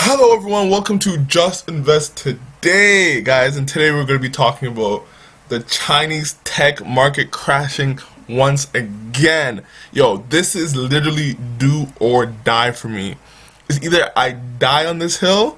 Hello everyone, welcome to Just Invest Today, guys, and today we're going to be talking about the Chinese tech market crashing once again. Yo, this is literally do or die for me. It's either I die on this hill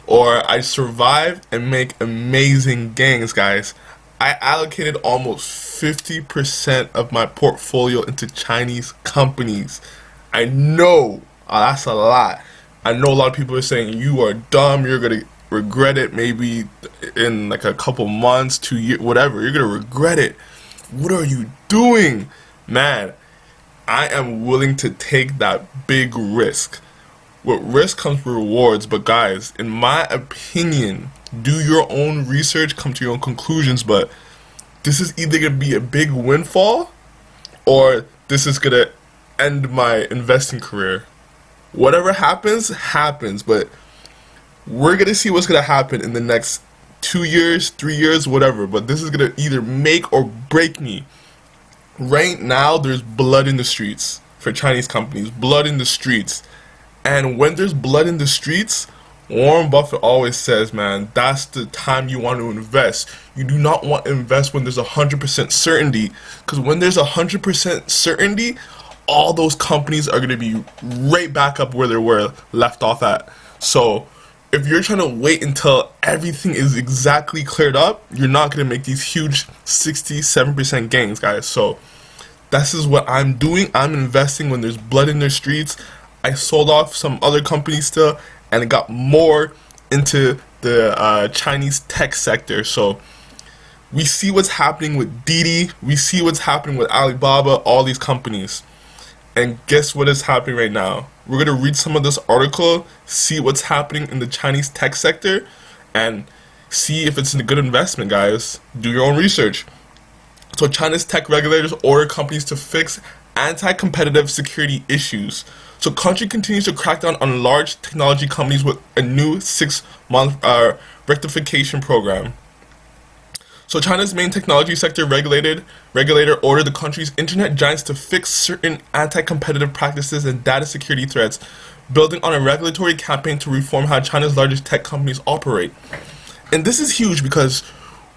or I survive and make amazing gains, guys. I allocated almost 50% of my portfolio into Chinese companies. I know that's a lot. I know a lot of people are saying you are dumb, you're gonna regret it maybe in like a couple months, 2 years, whatever. You're gonna regret it. What are you doing? Man, I am willing to take that big risk. With risk comes rewards, but guys, in my opinion, do your own research, come to your own conclusions, but this is either gonna be a big windfall or this is gonna end my investing career. Whatever happens, happens, but we're gonna see what's gonna happen in the next 2 years, 3 years, whatever. But this is gonna either make or break me. Right now, there's blood in the streets for Chinese companies, blood in the streets. And when there's blood in the streets, Warren Buffett always says, man, that's the time you want to invest. You do not want to invest when there's 100% certainty, because when there's 100% certainty, all those companies are going to be right back up where they were left off at. So if you're trying to wait until everything is exactly cleared up, you're not going to make these huge 67% gains, guys. So this is what I'm doing. I'm investing when there's blood in their streets. I sold off some other companies still and got more into the Chinese tech sector. So we see what's happening with PDD. We see what's happening with Alibaba, all these companies. And guess what is happening right now? We're going to read some of this article, see what's happening in the Chinese tech sector, and see if it's a good investment, guys. Do your own research. So China's tech regulators order companies to fix anti-competitive security issues. So country continues to crack down on large technology companies with a new 6-month rectification program. So China's main technology sector regulator ordered the country's internet giants to fix certain anti-competitive practices and data security threats, building on a regulatory campaign to reform how China's largest tech companies operate. And this is huge because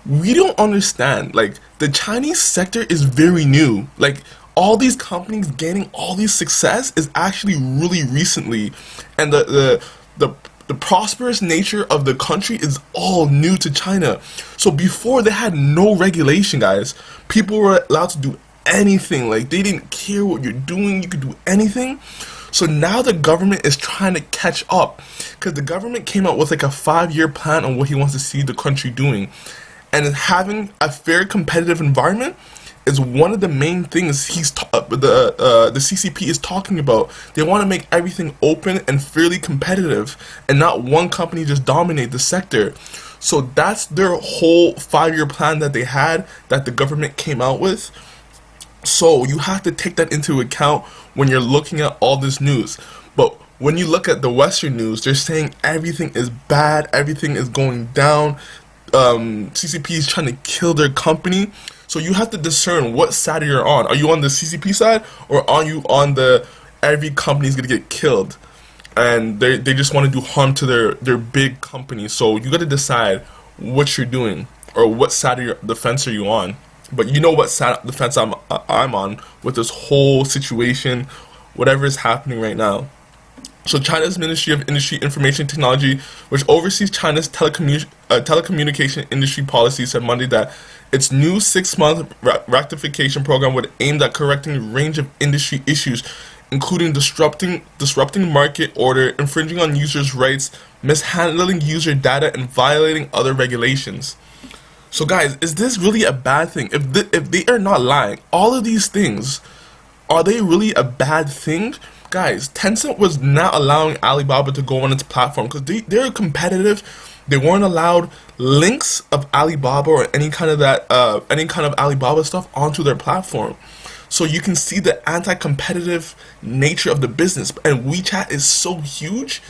we don't understand, like, the Chinese sector is very new. Like, all these companies gaining all these success is actually really recently, and the prosperous nature of the country is all new to China. So before, they had no regulation, guys. People were allowed to do anything. Like, they didn't care what you're doing. You could do anything. So now the government is trying to catch up, because the government came out with like a 5-year plan on what he wants to see the country doing. And having a fair competitive environment is one of the main things the CCP is talking about. They want to make everything open and fairly competitive, and not one company just dominate the sector. So that's their whole 5-year plan that they had, that the government came out with. So you have to take that into account when you're looking at all this news. But when you look at the Western news, they're saying everything is bad, everything is going down. CCP is trying to kill their company. So you have to discern what side you're on. Are you on the CCP side, or are you on the every company is gonna get killed, and they just want to do harm to their big company? So you got to decide what you're doing, or what side of the fence are you on. But you know what side of the fence I'm on with this whole situation, whatever is happening right now. So China's Ministry of Industry Information Technology, which oversees China's telecommunication industry policy, said Monday that its new 6-month rectification program would aim at correcting a range of industry issues, including disrupting market order, infringing on users' rights, mishandling user data, and violating other regulations. So guys, is this really a bad thing? If they are not lying, all of these things, are they really a bad thing? Guys, Tencent was not allowing Alibaba to go on its platform because they're competitive. They weren't allowed links of Alibaba or any kind of Alibaba stuff onto their platform. So you can see the anti-competitive nature of the business. And WeChat is so huge,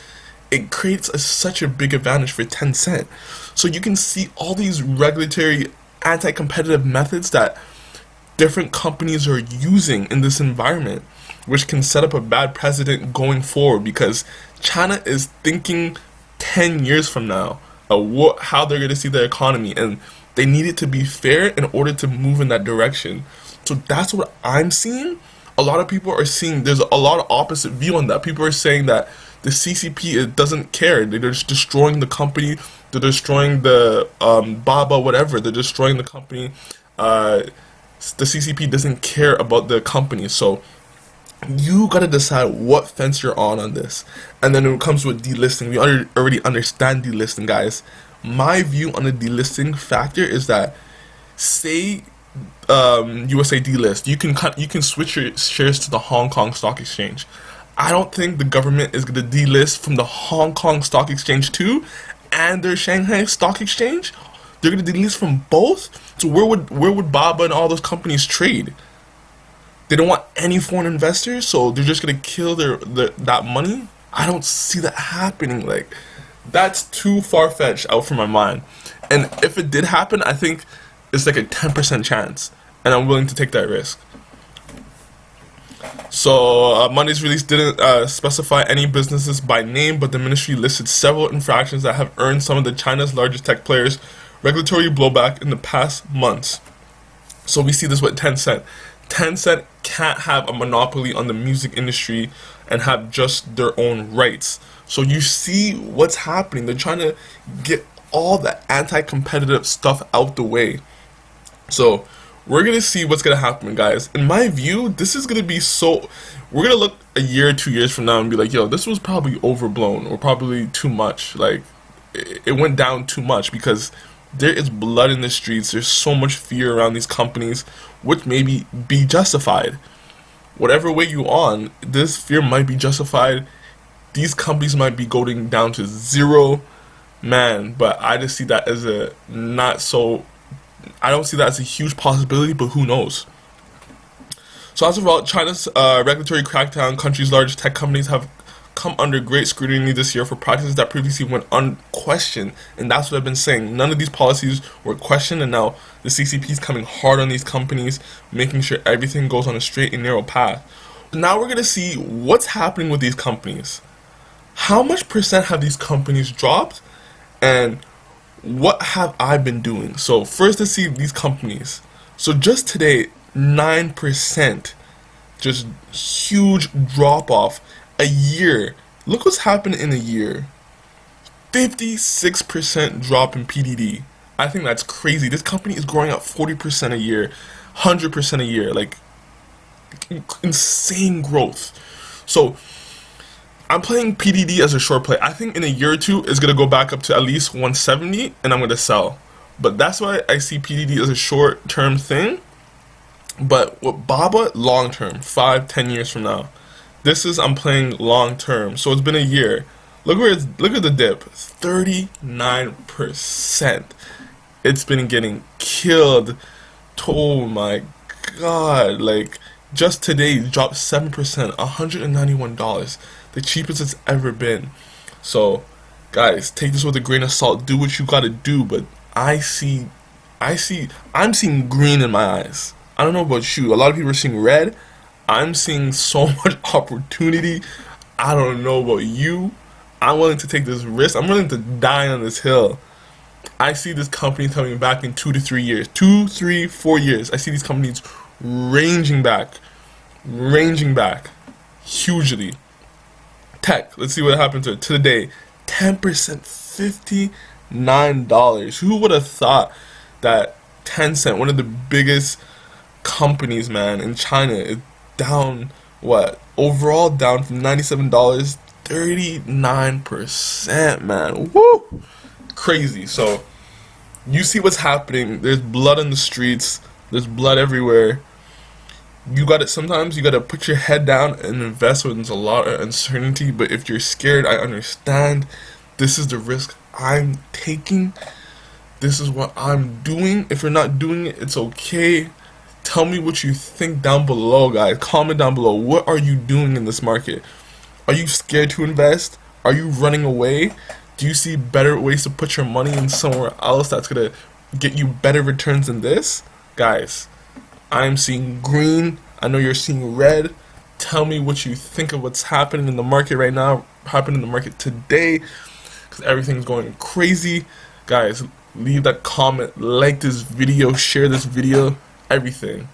it creates such a big advantage for Tencent. So you can see all these regulatory anti-competitive methods that different companies are using in this environment, which can set up a bad precedent going forward, because China is thinking 10 years from now, how they're going to see the economy, and they need it to be fair in order to move in that direction. So that's what I'm seeing. A lot of people are seeing there's a lot of opposite view on that. People are saying that the CCP, it doesn't care. They're just destroying the company. They're destroying the Baba, whatever. They're destroying the company. The CCP doesn't care about the company. So you gotta decide what fence you're on this. And then when it comes with delisting, we already understand delisting, guys. My view on the delisting factor is that, say USA delist, you can switch your shares to the Hong Kong Stock Exchange. I don't think the government is gonna delist from the Hong Kong Stock Exchange too, and their Shanghai Stock Exchange. They're gonna delist from both. So where would Baba and all those companies trade? They don't want any foreign investors, so they're just gonna kill that money. I don't see that happening. Like, that's too far-fetched out from my mind. And if it did happen, I think it's like a 10% chance, and I'm willing to take that risk. So Monday's release didn't specify any businesses by name, but the ministry listed several infractions that have earned some of the China's largest tech players regulatory blowback in the past months. So we see this with Tencent. Tencent can't have a monopoly on the music industry and have just their own rights. So you see what's happening. They're trying to get all the anti-competitive stuff out the way. So we're going to see what's going to happen, guys. In my view, this is going to be so... We're going to look a year, 2 years from now and be like, yo, this was probably overblown or probably too much. Like, it went down too much because there is blood in the streets. There's so much fear around these companies, which maybe be justified. Whatever way you on, this fear might be justified. These companies might be going down to zero, man. But I just see that as a not so... I don't see that as a huge possibility, but who knows? So as a result, China's regulatory crackdown, country's largest tech companies have come under great scrutiny this year for practices that previously went unquestioned. And that's what I've been saying. None of these policies were questioned, and now the CCP is coming hard on these companies, making sure everything goes on a straight and narrow path. Now we're going to see what's happening with these companies. How much percent have these companies dropped? And what have I been doing? So first, let's see these companies. So just today, 9%. Just huge drop off. A year. Look what's happened in a year. 56% drop in PDD. I think that's crazy. This company is growing at 40% a year, 100% a year. Like, insane growth. So I'm playing PDD as a short play. I think in a year or two, it's going to go back up to at least 170, and I'm going to sell. But that's why I see PDD as a short-term thing. But with Baba, long-term, 5-10 years from now. I'm playing long-term. So it's been a year. Look at the dip, 39%. It's been getting killed. Oh my god! Like, just today, it dropped 7%, $191, the cheapest it's ever been. So, guys, take this with a grain of salt. Do what you gotta do. But I'm seeing green in my eyes. I don't know about you. A lot of people are seeing red. I'm seeing so much opportunity. I don't know about you. I'm willing to take this risk. I'm willing to die on this hill. I see this company coming back in 2 to 3 years. 2, 3, 4 years. I see these companies ranging back hugely. Tech, let's see what happened to it today. 10%, $59. Who would have thought that Tencent, one of the biggest companies, man, in China, is down, what, overall down from $97, 39%, man. Woo! Crazy. So you see what's happening. There's blood on the streets. There's blood everywhere. Sometimes you gotta put your head down and invest when there's a lot of uncertainty. But if you're scared, I understand. This is the risk I'm taking. This is what I'm doing. If you're not doing it, it's okay. Tell me what you think down below, guys. Comment down below. What are you doing in this market? Are you scared to invest? Are you running away? Do you see better ways to put your money in somewhere else that's going to get you better returns than this? Guys, I'm seeing green. I know you're seeing red. Tell me what you think of what's happening in the market right now, happening in the market today. because everything's going crazy. Guys, leave that comment, like this video, share this video, everything.